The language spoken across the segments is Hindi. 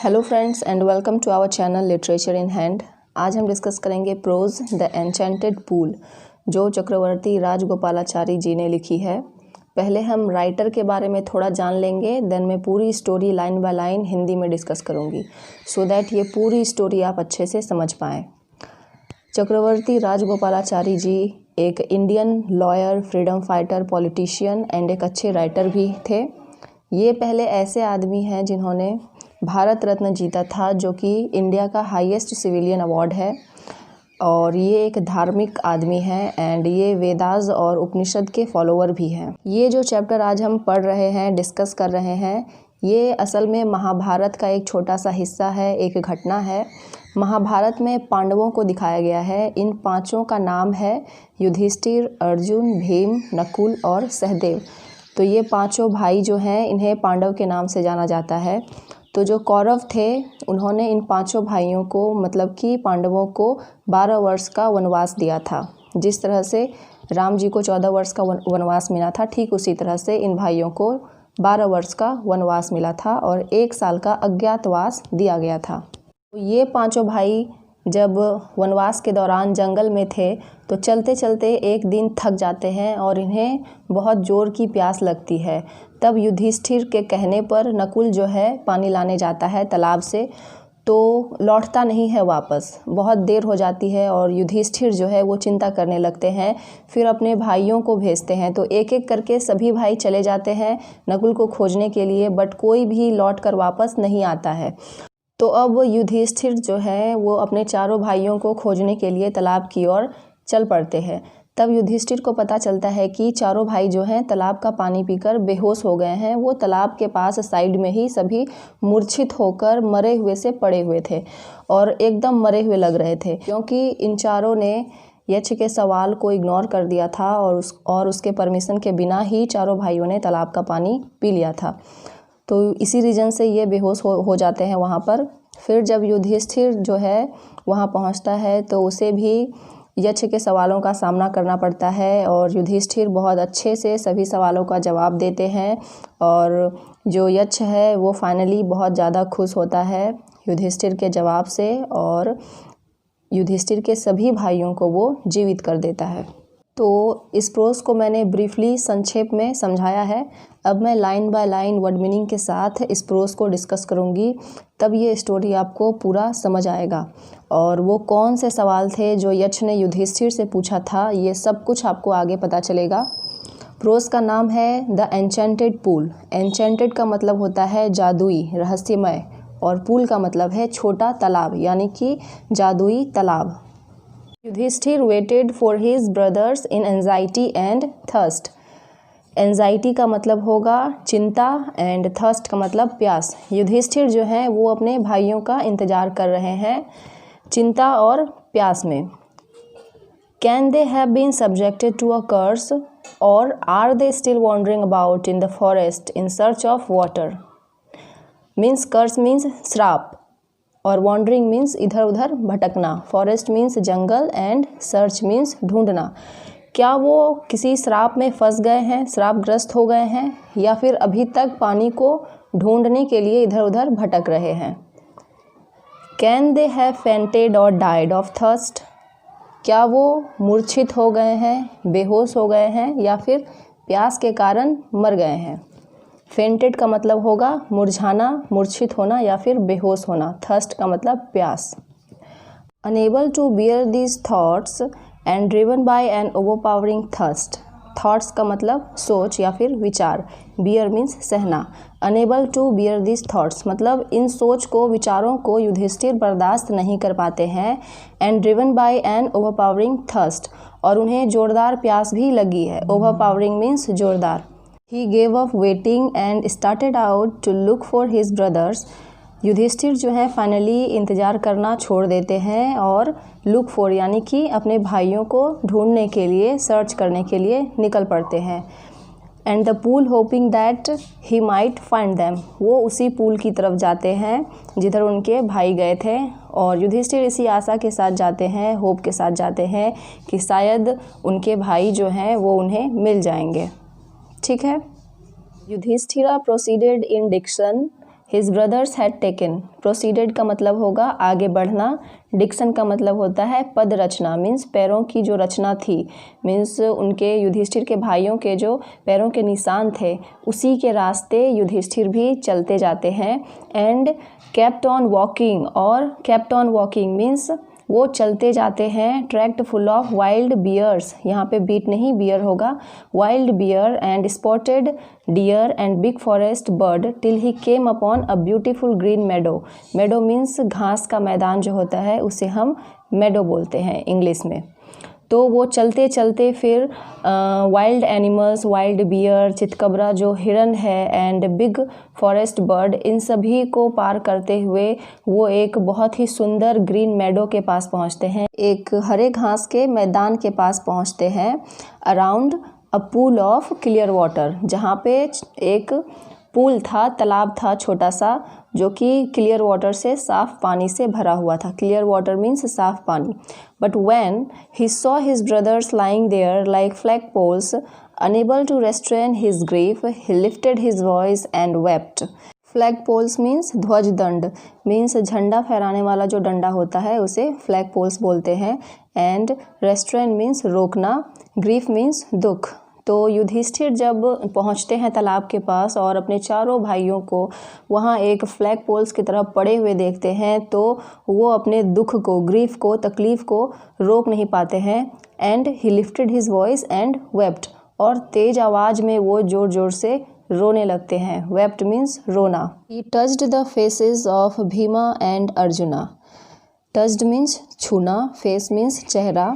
Hello friends and welcome to our channel literature in hand. आज हम डिस्कस करेंगे प्रोज द एन्चेंटेड पूल, जो चक्रवर्ती राजगोपालाचारी जी ने लिखी है। पहले हम राइटर के बारे में थोड़ा जान लेंगे, देन मैं पूरी story line by line Hindi में डिस्कस करूँगी सो दैट ये पूरी स्टोरी आप अच्छे से समझ पाएँ। चक्रवर्ती राजगोपालाचारी जी एक Indian lawyer, freedom fighter, politician and एक अच्छे राइटर भी थे। ये पहले ऐसे आदमी हैं जिन्होंने भारत रत्न जीता था, जो कि इंडिया का हाईएस्ट सिविलियन अवार्ड है। और ये एक धार्मिक आदमी हैं एंड ये वेदास और उपनिषद के फॉलोअर भी हैं। ये जो चैप्टर आज हम पढ़ रहे हैं, डिस्कस कर रहे हैं, ये असल में महाभारत का एक छोटा सा हिस्सा है, एक घटना है। महाभारत में पांडवों को दिखाया गया है। इन पांचों का नाम है युधिष्ठिर, अर्जुन, भीम, नकुल और सहदेव। तो ये पांचों भाई जो हैं, इन्हें पांडव के नाम से जाना जाता है। तो जो कौरव थे, उन्होंने इन पांचों भाइयों को, मतलब कि पांडवों को 12 वर्ष का वनवास दिया था। जिस तरह से राम जी को 14 वर्ष का वनवास मिला था, ठीक उसी तरह से इन भाइयों को 12 वर्ष का वनवास मिला था और 1 साल का अज्ञातवास दिया गया था। तो ये पांचों भाई जब वनवास के दौरान जंगल में थे तो चलते चलते एक दिन थक जाते हैं और इन्हें बहुत ज़ोर की प्यास लगती है। तब युधिष्ठिर के कहने पर नकुल जो है पानी लाने जाता है तालाब से, तो लौटता नहीं है वापस। बहुत देर हो जाती है और युधिष्ठिर जो है वो चिंता करने लगते हैं। फिर अपने भाइयों को भेजते हैं, तो एक एक करके सभी भाई चले जाते हैं नकुल को खोजने के लिए, बट कोई भी लौट कर वापस नहीं आता है। तो अब युधिष्ठिर जो है वो अपने चारों भाइयों को खोजने के लिए तालाब की ओर चल पड़ते हैं। तब युधिष्ठिर को पता चलता है कि चारों भाई जो हैं तालाब का पानी पीकर बेहोश हो गए हैं। वो तालाब के पास साइड में ही सभी मूर्छित होकर मरे हुए से पड़े हुए थे और एकदम मरे हुए लग रहे थे, क्योंकि इन चारों ने यक्ष के सवाल को इग्नोर कर दिया था और उसके परमिशन के बिना ही चारों भाइयों ने तालाब का पानी पी लिया था। तो इसी रीज़न से ये बेहोश हो जाते हैं वहाँ पर। फिर जब युधिष्ठिर जो है वहाँ पहुँचता है तो उसे भी यक्ष के सवालों का सामना करना पड़ता है और युधिष्ठिर बहुत अच्छे से सभी सवालों का जवाब देते हैं और जो यक्ष है वो फाइनली बहुत ज़्यादा खुश होता है युधिष्ठिर के जवाब से और युधिष्ठिर के सभी भाइयों को वो जीवित कर देता है। तो इस प्रोज को मैंने ब्रीफली संक्षेप में समझाया है। अब मैं line by line word meaning के साथ इस प्रोज को डिस्कस करूँगी, तब ये स्टोरी आपको पूरा समझ आएगा। और वो कौन से सवाल थे जो यक्ष ने युधिष्ठिर से पूछा था, ये सब कुछ आपको आगे पता चलेगा। प्रोज का नाम है द एन्चेंटेड पूल। एन्चेंटेड का मतलब होता है जादुई, रहस्यमय, और पूल का मतलब है छोटा तालाब, यानी कि जादुई तालाब। Yudhishthira waited for his brothers in anxiety and thirst. Anxiety का मतलब होगा चिंता एंड थर्स्ट का मतलब प्यास। युधिष्ठिर जो है वो अपने भाइयों का इंतज़ार कर रहे हैं चिंता और प्यास में। Can they have been subjected to a curse और are they still wandering about in the forest in search of water. Means curse means श्राप और वॉन्डरिंग मीन्स इधर उधर भटकना। फॉरेस्ट मीन्स जंगल एंड सर्च मीन्स ढूंढना। क्या वो किसी श्राप में फंस गए हैं, श्रापग्रस्त हो गए हैं, या फिर अभी तक पानी को ढूंढने के लिए इधर उधर भटक रहे हैं। कैन दे हैव फेंटेड और डाइड ऑफ थर्स्ट। क्या वो मूर्छित हो गए हैं, बेहोश हो गए हैं, या फिर प्यास के कारण मर गए हैं। फेंटेड का मतलब होगा मुरझाना, मूर्छित होना या फिर बेहोश होना। थर्स्ट का मतलब प्यास। Unable to bear these thoughts and driven by an overpowering thirst. Thoughts का मतलब सोच या फिर विचार। बियर मीन्स सहना। Unable to bear these thoughts मतलब इन सोच को, विचारों को युधिष्ठिर बर्दाश्त नहीं कर पाते हैं। And driven by an overpowering thirst, और उन्हें जोरदार प्यास भी लगी है। ओवरपावरिंग मीन्स जोरदार। He gave up waiting and started out to look for his brothers. Yudhishthira जो है फाइनली इंतज़ार करना छोड़ देते हैं और लुक फॉर यानी कि अपने भाइयों को ढूंढने के लिए, सर्च करने के लिए निकल पड़ते हैं। And the pool hoping that he might find them. वो उसी पूल की तरफ जाते हैं जिधर उनके भाई गए थे और युधिष्ठिर इसी आशा के साथ जाते हैं, होप के साथ जाते हैं कि शायद उनके भाई जो हैं वो उन्हें मिल जाएंगे। ठीक है। Yudhishthira proceeded in direction his brothers had taken. Proceeded का मतलब होगा आगे बढ़ना। डिक्शन का मतलब होता है पद रचना, मीन्स पैरों की जो रचना थी, मीन्स उनके युधिष्ठिर के भाइयों के जो पैरों के निशान थे उसी के रास्ते युधिष्ठिर भी चलते जाते हैं। एंड केप्ट ऑन वॉकिंग, और केप्ट ऑन वॉकिंग मीन्स वो चलते जाते हैं। Tract full of wild bears, यहाँ पे बीट नहीं बियर होगा, wild bear and spotted deer and big forest bird till he came upon a beautiful green meadow. Meadow means घास का मैदान जो होता है उसे हम मेडो बोलते हैं इंग्लिश में। तो वो चलते चलते फिर वाइल्ड एनिमल्स, वाइल्ड बियर, चितकबरा जो हिरन है, एंड बिग फॉरेस्ट बर्ड, इन सभी को पार करते हुए वो एक बहुत ही सुंदर ग्रीन मेडो के पास पहुंचते हैं, एक हरे घास के मैदान के पास पहुंचते हैं। Around a pool of clear water, जहाँ पे एक पूल था, तालाब था छोटा सा, जो कि क्लियर वाटर से साफ पानी से भरा हुआ था। क्लियर वाटर मीन्स साफ पानी। But when he saw his brothers lying there like flag poles unable to restrain his grief he lifted his voice and wept. Flag poles means ध्वज दंड, मीन्स झंडा फहराने वाला जो डंडा होता है उसे फ्लैग पोल्स बोलते हैं। एंड रेस्ट्रेन मीन्स रोकना, ग्रीफ मीन्स दुख। तो युधिष्ठिर जब पहुंचते हैं तालाब के पास और अपने चारों भाइयों को वहां एक फ्लैग पोल्स की तरह पड़े हुए देखते हैं तो वो अपने दुख को, ग्रीफ को, तकलीफ़ को रोक नहीं पाते हैं। And he lifted his voice and wept, और तेज आवाज़ में वो ज़ोर ज़ोर से रोने लगते हैं। वेप्ट मीन्स रोना। ही touched the faces of Bhima and arjuna. Touched means छूना, फेस मीन्स चेहरा।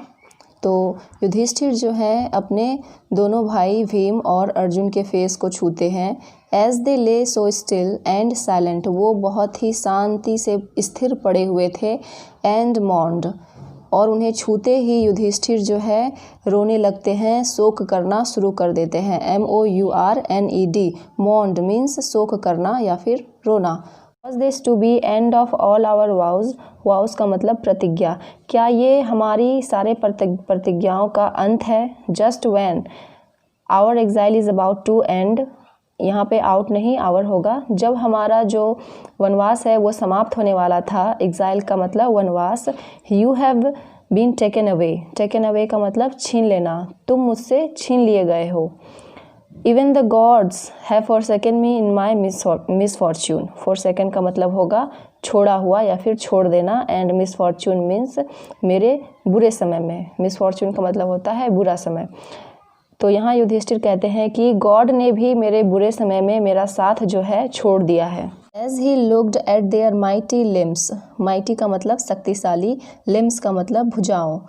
तो युधिष्ठिर जो है अपने दोनों भाई भीम और अर्जुन के फेस को छूते हैं। एज दे ले सो स्टिल एंड साइलेंट, वो बहुत ही शांति से स्थिर पड़े हुए थे। एंड मॉन्ड, और उन्हें छूते ही युधिष्ठिर जो है रोने लगते हैं, शोक करना शुरू कर देते हैं। MOURNED, मॉन्ड मीन्स शोक करना या फिर रोना। Was this to be end of all our vows? vows का मतलब प्रतिज्ञा। क्या ये हमारी सारे प्रतिज्ञाओं का अंत है? Just when our exile is about to end, यहाँ पे आउट नहीं आवर होगा। जब हमारा जो वनवास है वो समाप्त होने वाला था, एग्जाइल का मतलब वनवास। You have been taken away, taken away का मतलब छीन लेना, तुम मुझसे छीन लिए गए हो। Even the gods have forsaken me in my misfortune, forsaken का मतलब होगा छोड़ा हुआ या फिर छोड़ देना। एंड misfortune मीन्स मेरे बुरे समय में, misfortune का मतलब होता है बुरा समय। तो यहाँ युधिष्ठिर कहते हैं कि गॉड ने भी मेरे बुरे समय में मेरा साथ जो है छोड़ दिया है। As he looked at their mighty limbs, mighty का मतलब शक्तिशाली, limbs का मतलब भुजाओं।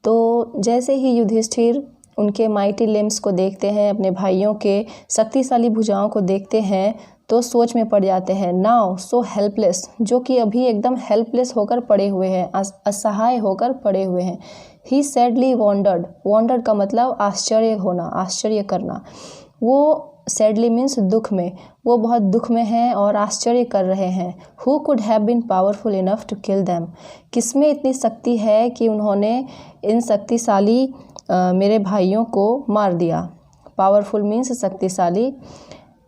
तो जैसे ही युधिष्ठिर उनके माइटी लिम्स को देखते हैं, अपने भाइयों के शक्तिशाली भुजाओं को देखते हैं तो सोच में पड़ जाते हैं। नाउ सो हेल्पलेस, जो कि अभी एकदम हेल्पलेस होकर पड़े हुए हैं, असहाय होकर पड़े हुए हैं। ही सैडली वॉन्डर्ड, वॉन्डर्ड का मतलब आश्चर्य होना, आश्चर्य करना। वो सैडली मीन्स दुख में, वो बहुत दुख में हैं और आश्चर्य कर रहे हैं। Who could have been powerful enough to kill them, किसमें इतनी शक्ति है कि उन्होंने इन शक्तिशाली मेरे भाइयों को मार दिया। पावरफुल मीन्स शक्तिशाली।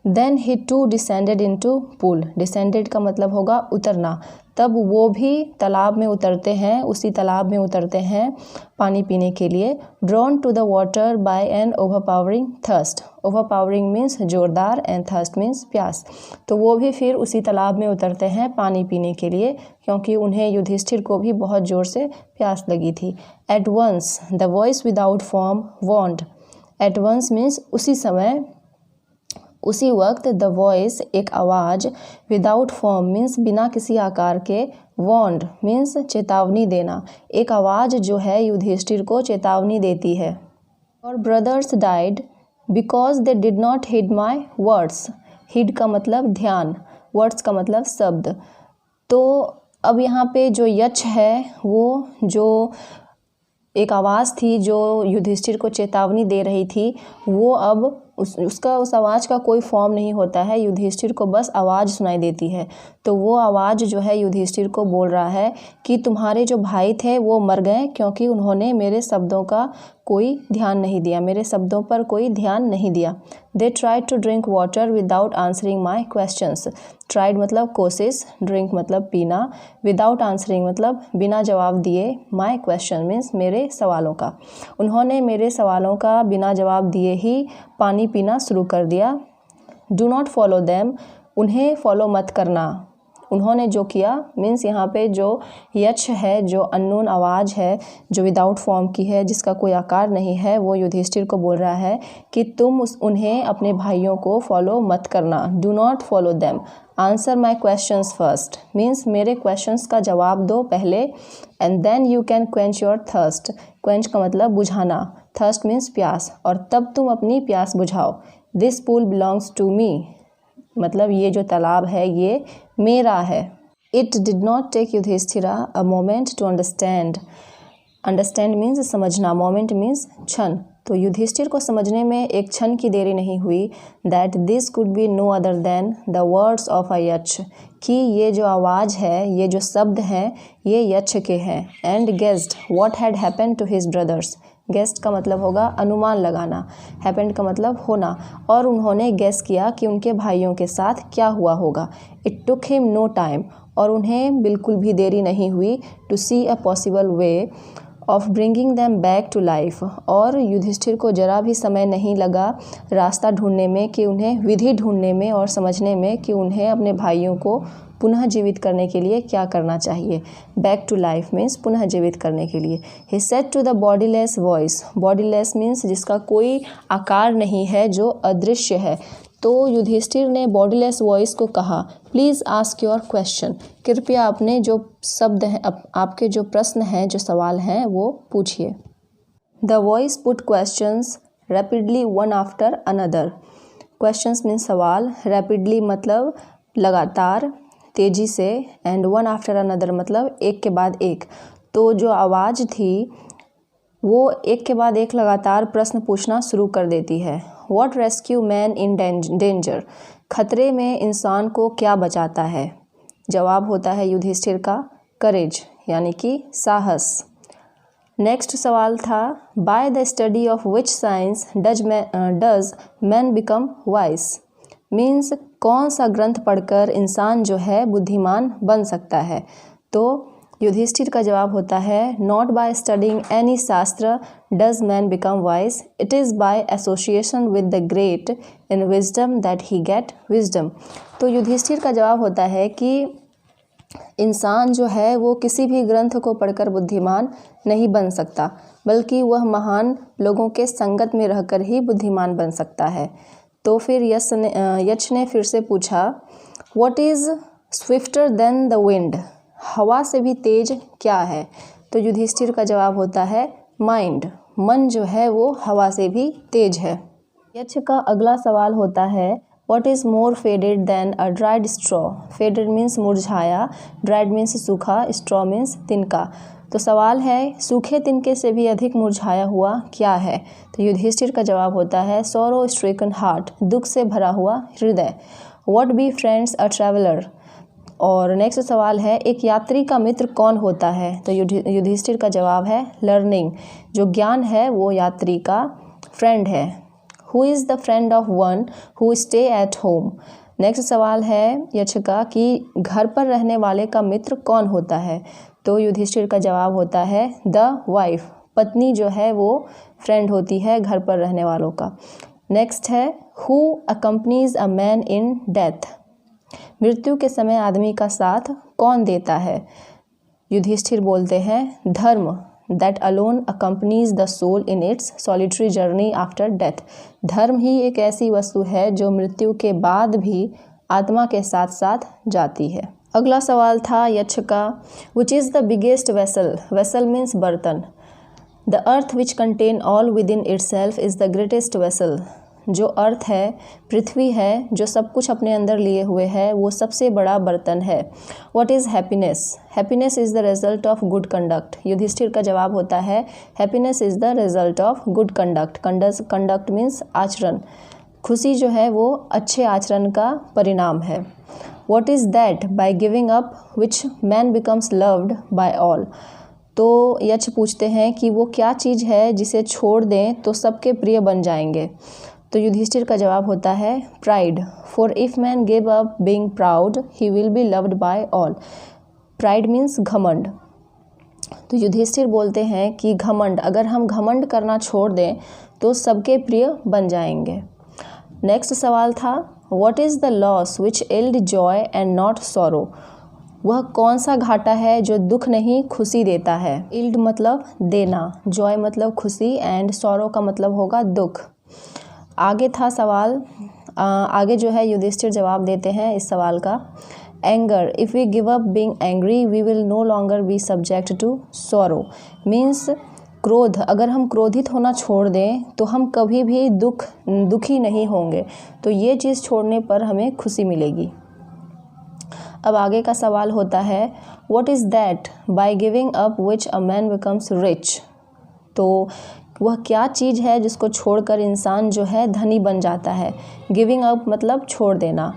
Then he too descended into pool, descended का मतलब होगा उतरना। तब वो भी तालाब में उतरते हैं, उसी तालाब में उतरते हैं पानी पीने के लिए। Drawn to the water by an overpowering thirst, overpowering means जोरदार एंड थर्स्ट मीन्स प्यास। तो वो भी फिर उसी तालाब में उतरते हैं पानी पीने के लिए, क्योंकि उन्हें युधिष्ठिर को भी बहुत ज़ोर से प्यास लगी थी। At once the voice without form warned, at once means उसी समय, उसी वक्त। द वॉइस एक आवाज़, विदाउट फॉर्म मीन्स बिना किसी आकार के, वॉन्ड मीन्स चेतावनी देना। एक आवाज़ जो है युधिष्ठिर को चेतावनी देती है। और brothers died because they did not heed my words, heed का मतलब ध्यान, वर्ड्स का मतलब शब्द। तो अब यहाँ पे जो यच है, वो जो एक आवाज़ थी जो युधिष्ठिर को चेतावनी दे रही थी, वो अब उसका उस आवाज़ का कोई फॉर्म नहीं होता है, युधिष्ठिर को बस आवाज़ सुनाई देती है। तो वो आवाज़ जो है युधिष्ठिर को बोल रहा है कि तुम्हारे जो भाई थे वो मर गए क्योंकि उन्होंने मेरे शब्दों का कोई ध्यान नहीं दिया, मेरे शब्दों पर कोई ध्यान नहीं दिया। They tried to drink water without answering my questions. Tried मतलब कोशिश, ड्रिंक मतलब पीना, विदाउट आंसरिंग मतलब बिना जवाब दिए, माई क्वेश्चन मीन्स मेरे सवालों का। उन्होंने मेरे सवालों का बिना जवाब दिए ही पानी पीना शुरू कर दिया। डू नॉट फॉलो देम, उन्हें फॉलो मत करना। उन्होंने जो किया मीन्स यहाँ पे जो यक्ष है, जो अननोन आवाज़ है, जो विदाउट फॉर्म की है, जिसका कोई आकार नहीं है, वो युधिष्ठिर को बोल रहा है कि तुम उन्हें, अपने भाइयों को फॉलो मत करना। Do not follow them. Answer my questions first means मेरे क्वेश्चंस का जवाब दो पहले, and then you can quench your thirst. Quench का मतलब बुझाना, थर्स्ट मीन्स प्यास, और तब तुम अपनी प्यास बुझाओ। This pool belongs to me, मतलब ये जो तालाब है ये मेरा है। It did not take Yudhishthira a moment to understand. Understand means समझना, मोमेंट मीन्स क्षण। तो युधिष्ठिर को समझने में एक क्षण की देरी नहीं हुई that this could be no other than the words of a yaksha, कि ये जो आवाज़ है, ये जो शब्द हैं, ये यक्ष के हैं। And guessed what had happened to his brothers. Guessed का मतलब होगा अनुमान लगाना, हैपेंड का मतलब होना, और उन्होंने गेस किया कि उनके भाइयों के साथ क्या हुआ होगा। It took him no time, और उन्हें बिल्कुल भी देरी नहीं हुई to see a possible way of bringing them back to life, और युधिष्ठिर को जरा भी समय नहीं लगा रास्ता ढूंढने में, कि उन्हें विधि ढूंढने में और समझने में कि उन्हें अपने भाइयों को पुनः जीवित करने के लिए क्या करना चाहिए। बैक टू लाइफ मीन्स पुनः जीवित करने के लिए। He said to the bodiless voice, bodiless means जिसका कोई आकार नहीं है, जो अदृश्य है। तो युधिष्ठिर ने बॉडीलेस वॉइस को कहा, प्लीज़ आस्क योर क्वेश्चन, कृपया अपने जो शब्द हैं, आपके जो प्रश्न हैं, जो सवाल हैं, वो पूछिए। The voice put questions rapidly one after another. Questions means सवाल, रैपिडली मतलब लगातार, तेज़ी से, एंड वन आफ्टर अनदर मतलब एक के बाद एक। तो जो आवाज़ थी वो एक के बाद एक लगातार प्रश्न पूछना शुरू कर देती है। What rescue man in danger, खतरे में इंसान को क्या बचाता है। जवाब होता है युधिष्ठिर का करेज, यानी कि साहस। नेक्स्ट सवाल था, by the study of which science does man become wise, means कौन सा ग्रंथ पढ़कर इंसान जो है बुद्धिमान बन सकता है। तो युधिष्ठिर का जवाब होता है, not by studying any shastra does man become wise, it is by association with the great in wisdom that he get wisdom. तो युधिष्ठिर का जवाब होता है कि इंसान जो है वो किसी भी ग्रंथ को पढ़कर बुद्धिमान नहीं बन सकता, बल्कि वह महान लोगों के संगत में रहकर ही बुद्धिमान बन सकता है। तो फिर यक्ष ने फिर से पूछा, what is swifter than the wind, हवा से भी तेज क्या है। तो युधिष्ठिर का जवाब होता है, माइंड, मन जो है वो हवा से भी तेज है। यक्ष का अगला सवाल होता है, what is more faded then a dried straw. Faded means मुरझाया, ड्राइड मीन्स सूखा, स्ट्रॉ मीन्स तिनका। तो सवाल है, सूखे तिनके से भी अधिक मुरझाया हुआ क्या है। तो युधिष्ठिर का जवाब होता है, सोरो स्ट्रिकन हार्ट, दुख से भरा हुआ हृदय। What be friends a traveller. और नेक्स्ट सवाल है, एक यात्री का मित्र कौन होता है। तो युधिष्ठिर का जवाब है, लर्निंग, जो ज्ञान है वो यात्री का फ्रेंड है। Who is the friend of one who stay at home. Next सवाल है यक्ष का कि घर पर रहने वाले का मित्र कौन होता है। तो युधिष्ठिर का जवाब होता है, द वाइफ, पत्नी जो है वो फ्रेंड होती है घर पर रहने वालों का। नेक्स्ट है, who accompanies a man in death. मृत्यु के समय आदमी का साथ कौन देता है। युधिष्ठिर बोलते हैं, dharma, that alone accompanies the soul in its solitary journey after death. धर्म ही एक ऐसी वस्तु है जो मृत्यु के बाद भी आत्मा के साथ साथ जाती है। अगला सवाल था यक्ष का, which is the biggest vessel. Vessel means बर्तन। The earth which contain all with in itself is the greatest vessel. जो अर्थ है, पृथ्वी है, जो सब कुछ अपने अंदर लिए हुए है, वो सबसे बड़ा बर्तन है। What is happiness. Happiness is the result of good conduct. Yudhishthira का जवाब होता है, happiness is the result of good conduct. Conduct means आचरण। खुशी जो है वो अच्छे आचरण का परिणाम है। What is that? By giving up which man becomes loved by all. तो यक्ष पूछते हैं कि वो क्या चीज़ है जिसे छोड़ दें तो सबके प्रिय बन जाएंगे। तो युधिष्ठिर का जवाब होता है pride. For if man give up being proud he will be loved by all. Pride means घमंड। तो युधिष्ठिर बोलते हैं कि घमंड, अगर हम घमंड करना छोड़ दें तो सबके प्रिय बन जाएंगे। नेक्स्ट सवाल था what is the loss which yield Joy and not sorrow. वह कौन सा घाटा है जो दुख नहीं खुशी देता है। इल्ड मतलब देना, जॉय मतलब खुशी एंड सॉरो का मतलब होगा दुख। आगे था सवाल, आगे जो है युधिष्ठिर जवाब देते हैं इस सवाल का। Anger, if we give up being angry we will no longer be subject to sorrow. Means क्रोध, अगर हम क्रोधित होना छोड़ दें तो हम कभी भी दुखी नहीं होंगे। तो ये चीज़ छोड़ने पर हमें खुशी मिलेगी। अब आगे का सवाल होता है what is that by giving up which a man becomes rich. तो वह क्या चीज़ है जिसको छोड़कर इंसान जो है धनी बन जाता है। गिविंग अप मतलब छोड़ देना,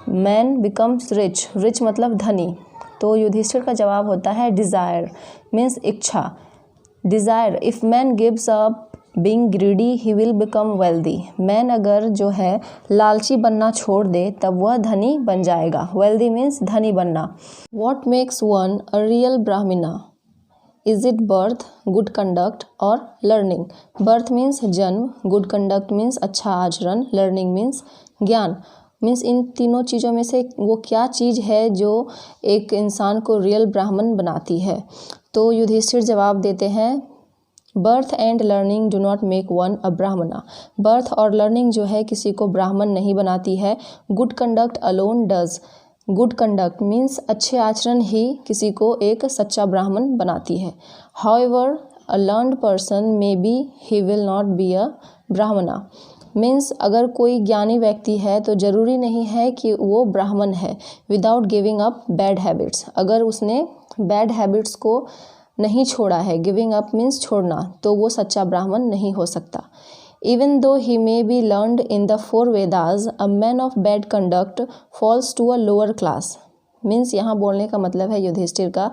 मैन बिकम्स रिच, रिच मतलब धनी। तो युधिष्ठिर का जवाब होता है डिज़ायर, मीन्स इच्छा। Desire, if man gives up being greedy he will become wealthy. Man अगर जो है लालची बनना छोड़ दे तब वह धनी बन जाएगा। वेल्दी मीन्स धनी बनना। What makes one a real Brahmana. Is it birth, good conduct और लर्निंग। बर्थ मीन्स जन्म, गुड कंडक्ट मीन्स अच्छा आचरण, लर्निंग मीन्स ज्ञान। मीन्स इन तीनों चीज़ों में से वो क्या चीज़ है जो एक इंसान को रियल ब्राह्मण बनाती है। तो युधिष्ठिर जवाब देते हैं birth and learning do not make one a Brahmana. Birth और लर्निंग जो है किसी को ब्राह्मण नहीं बनाती है। Good conduct alone does. Good conduct means अच्छे आचरण ही किसी को एक सच्चा ब्राह्मण बनाती है। However a learned person may be he will not be a ब्राह्मणा। मीन्स अगर कोई ज्ञानी व्यक्ति है तो ज़रूरी नहीं है कि वो ब्राह्मण है। Without giving up bad habits, अगर उसने बैड हैबिट्स को नहीं छोड़ा है, गिविंग अप मीन्स छोड़ना, तो वो सच्चा ब्राह्मण नहीं हो सकता। Even though he may be learned in the 4 Vedas a man of bad conduct falls to a lower class. Means यहाँ बोलने का मतलब है युधिष्ठिर का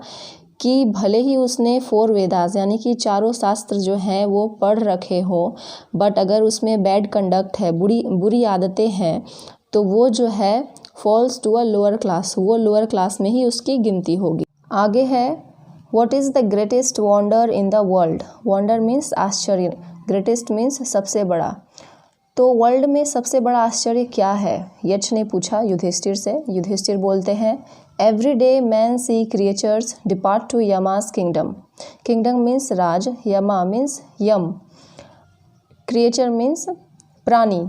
कि भले ही उसने 4 वेदास यानी कि चारों शास्त्र जो हैं वो पढ़ रखे हों, बट अगर उसमें बैड कंडक्ट है, बुरी आदतें हैं, तो वो जो है falls to a lower class, वो लोअर क्लास में ही उसकी गिनती होगी। आगे है what is the greatest wonder in the world. Wonder means आश्चर्य, ग्रेटेस्ट मीन्स सबसे बड़ा। तो वर्ल्ड में सबसे बड़ा आश्चर्य क्या है, यक्ष ने पूछा युधिष्ठिर से। युधिष्ठिर बोलते हैं every day man see creatures depart to Yama's kingdom. Kingdom means राज, यमा मीन्स यम, क्रिएचर मीन्स प्राणी।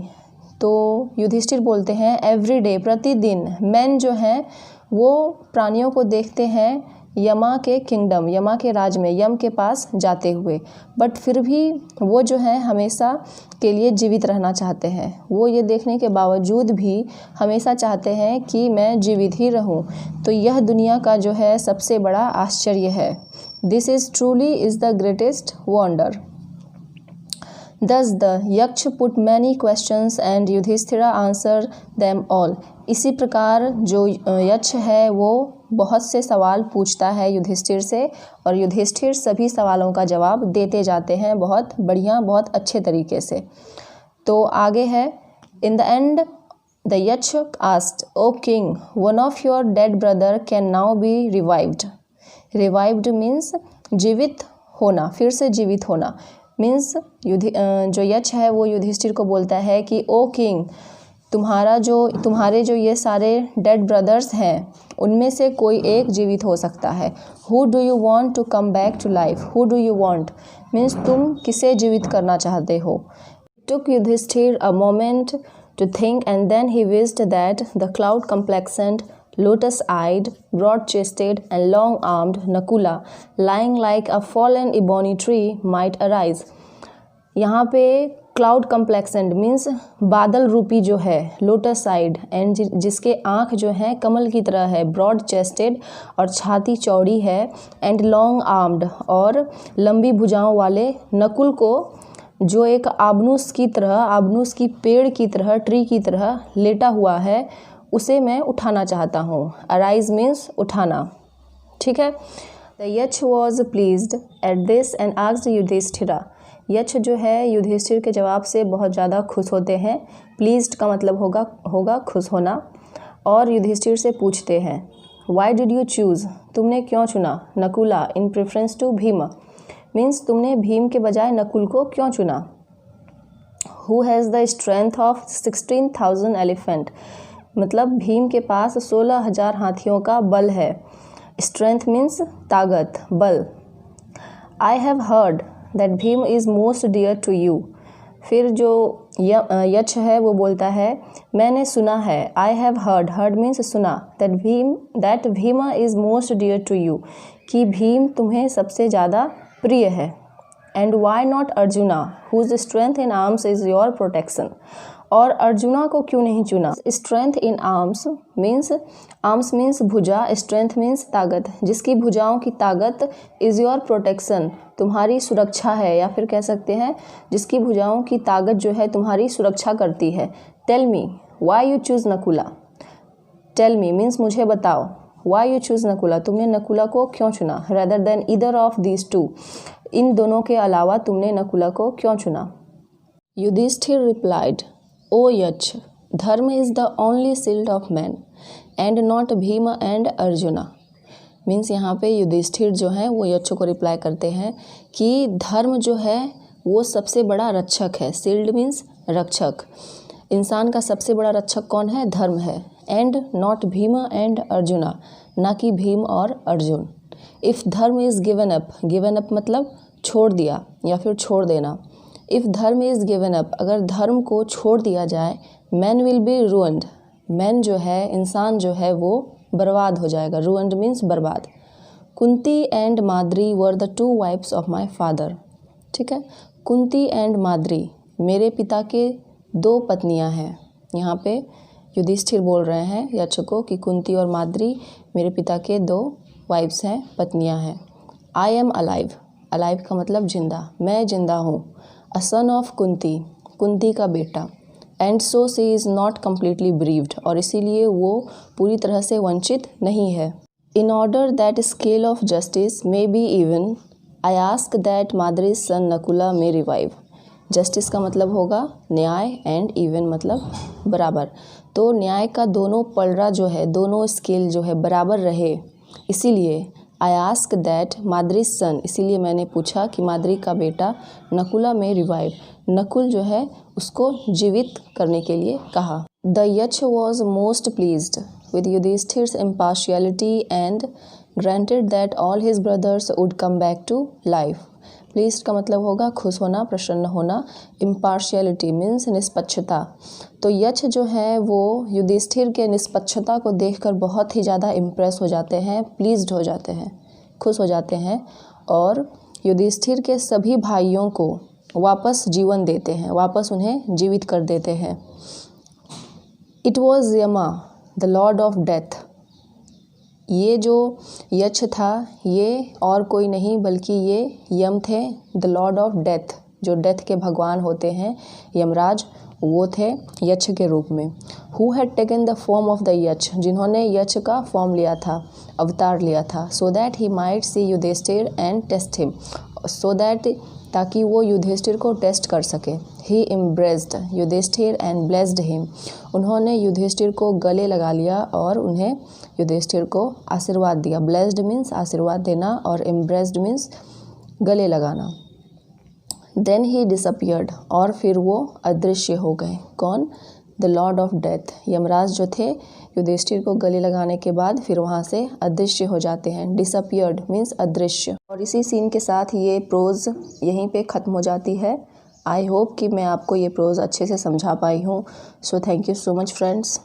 तो युधिष्ठिर बोलते हैं एवरी डे, प्रतिदिन, मैन जो हैं वो प्राणियों को देखते हैं यमा के किंगडम, यमा के राज में, यम के पास जाते हुए, बट फिर भी वो जो है हमेशा के लिए जीवित रहना चाहते हैं। वो ये देखने के बावजूद भी हमेशा चाहते हैं कि मैं जीवित ही रहूं। तो यह दुनिया का जो है सबसे बड़ा आश्चर्य है। This is truly is the greatest wonder. Thus the Yaksh put many questions and Yudhishthira answered them all. इसी प्रकार जो यक्ष है वो बहुत से सवाल पूछता है युधिष्ठिर से और युधिष्ठिर सभी सवालों का जवाब देते जाते हैं बहुत बढ़िया, बहुत अच्छे तरीके से। तो आगे है in the end the yaksha asked O king one of your dead brother can now be revived. Revived means जीवित होना, फिर से जीवित होना। मीन्स जो यक्ष है वो युधिष्ठिर को बोलता है कि ओ किंग, तुम्हारे जो ये सारे डेड ब्रदर्स हैं उनमें से कोई एक जीवित हो सकता है। Who do you want to come back to life. Who do you want means तुम किसे जीवित करना चाहते हो। Took Yudhishthira a moment to think and then he wished that the cloud complexioned, lotus-eyed, broad-chested and long-armed Nakula, lying like a fallen ebony tree, might arise. यहाँ पे क्लाउड कम्प्लेक्सेंट मीन्स बादल रूपी जो है, लोटस आइड एंड जिसके आँख जो है कमल की तरह है, ब्रॉड चेस्टेड और छाती चौड़ी है, एंड लॉन्ग आर्म्ड और लंबी भुजाओं वाले नकुल को जो एक आबनूस की पेड़ की तरह, ट्री की तरह लेटा हुआ है, उसे मैं उठाना चाहता हूँ। अराइज मीन्स उठाना, ठीक है। The Yaksha was pleased at this and asked Yudhishthira. Yaksha जो है युधिष्ठिर के जवाब से बहुत ज़्यादा खुश होते हैं। प्लीज्ड का मतलब होगा खुश होना। और युधिष्ठिर से पूछते हैं, वाई डिड यू चूज़, तुमने क्यों चुना, नकुला इन प्रेफरेंस टू भीम, मीन्स तुमने भीम के बजाय नकुल को क्यों चुना। Who has the strength of 16,000 elephant, मतलब भीम के पास 16,000 हाथियों का बल है। स्ट्रेंथ मीन्स ताकत, बल। I have heard that Bhim is most dear to you. फिर जो यक्ष है वो बोलता है, मैंने सुना है, आई हैव हर्ड मीन्स सुना, that Bhima is most dear to you, कि भीम तुम्हें सबसे ज़्यादा प्रिय है। And why not Arjuna whose strength in arms is your protection, और अर्जुना को क्यों नहीं चुना। स्ट्रेंथ इन आर्म्स मीन्स भुजा, स्ट्रेंथ मीन्स ताकत, जिसकी भुजाओं की ताकत इज़ योर प्रोटेक्शन, तुम्हारी सुरक्षा है, या फिर कह सकते हैं जिसकी भुजाओं की ताकत जो है तुम्हारी सुरक्षा करती है। Tell me why you choose Nakula, tell me means मुझे बताओ, वाई यू चूज़ नकुला, तुमने नकुला को क्यों चुना। Rather than either of these two, इन दोनों के अलावा तुमने नकुला को क्यों चुना। युधिष्ठिर रिप्लाइड, ओ यक्ष, धर्म is the only shield of man and not Bhim and arjuna. Means यहाँ पे युधिष्ठिर जो हैं वो यक्ष को रिप्लाई करते हैं कि धर्म जो है वो सबसे बड़ा रक्षक है। शील्ड मीन्स रक्षक, इंसान का सबसे बड़ा रक्षक कौन है, धर्म है। And not Bhim and arjuna, ना कि भीम और अर्जुन। इफ़ धर्म इज़ गिवन अप मतलब छोड़ दिया या फिर छोड़ देना। इफ़ धर्म इज़ गिवन अप, अगर धर्म को छोड़ दिया जाए, man will be ruined, man जो है, इंसान जो है वो बर्बाद हो जाएगा। रूइंड मीन्स बर्बाद। Kunti and Madri were the two wives of my father, ठीक है। कुंती एंड माद्री, मेरे पिता के 2 पत्नियां हैं। यहाँ पे युधिष्ठिर बोल रहे हैं यक्ष को कि कुंती और माद्री मेरे पिता के 2 वाइफ्स हैं, पत्नियां हैं। आई एम अलाइव, अलाइव का मतलब जिंदा, मैं जिंदा हूँ। A son of Kunti, Kunti का बेटा। And so she is not completely bereaved, और इसीलिए वो पूरी तरह से वंचित नहीं है। In order that scale of justice may be even, I ask that Madri's son Nakula may revive. Justice का मतलब होगा न्याय, एंड इवन मतलब बराबर। तो न्याय का दोनों पलड़ा जो है, दोनों स्केल जो है बराबर रहे, इसीलिए आई आस्क दैट माद्रीज सन, इसीलिए मैंने पूछा कि माद्री का बेटा नकुला में रिवाइव, नकुल जो है उसको जीवित करने के लिए कहा। The Yaksha was most pleased with Yudhishthira's impartiality and granted that all his brothers would come back to life. Pleased का मतलब होगा खुश होना, प्रसन्न होना। इम्पार्शियलिटी मीन्स निष्पक्षता। तो यक्ष जो है वो युधिष्ठिर के निष्पक्षता को देखकर बहुत ही ज़्यादा इम्प्रेस हो जाते हैं, प्लीज्ड हो जाते हैं, खुश हो जाते हैं, और युधिष्ठिर के सभी भाइयों को वापस जीवन देते हैं, वापस उन्हें जीवित कर देते हैं। इट वॉज यमा द लॉर्ड ऑफ डेथ, ये जो यक्ष था ये और कोई नहीं बल्कि ये यम थे। द लॉर्ड ऑफ डेथ, जो डेथ के भगवान होते हैं यमराज, वो थे यक्ष के रूप में। Who had taken the form of the यक्ष, जिन्होंने यक्ष का फॉर्म लिया था, अवतार लिया था। So that he might see Yudhishthira and test him, so that ताकि वो युधिष्ठिर को टेस्ट कर सके। He embraced Yudhishthira and blessed him, उन्होंने युधिष्ठिर को गले लगा लिया और उन्हें युधिष्ठिर को आशीर्वाद दिया। ब्लेस्ड मीन्स आशीर्वाद देना और एम्ब्रेस्ड मीन्स गले लगाना। देन ही डिसअपियर्ड, और फिर वो अदृश्य हो गए। कौन? The Lord of death, Yamraj जो थे युधिष्ठिर को गले लगाने के बाद फिर वहाँ से अदृश्य हो जाते हैं। डिसअपियर्ड मीन्स अदृश्य। और इसी सीन के साथ ये प्रोज यहीं पे ख़त्म हो जाती है। आई होप कि मैं आपको ये प्रोज अच्छे से समझा पाई हूँ। So thank you so much friends.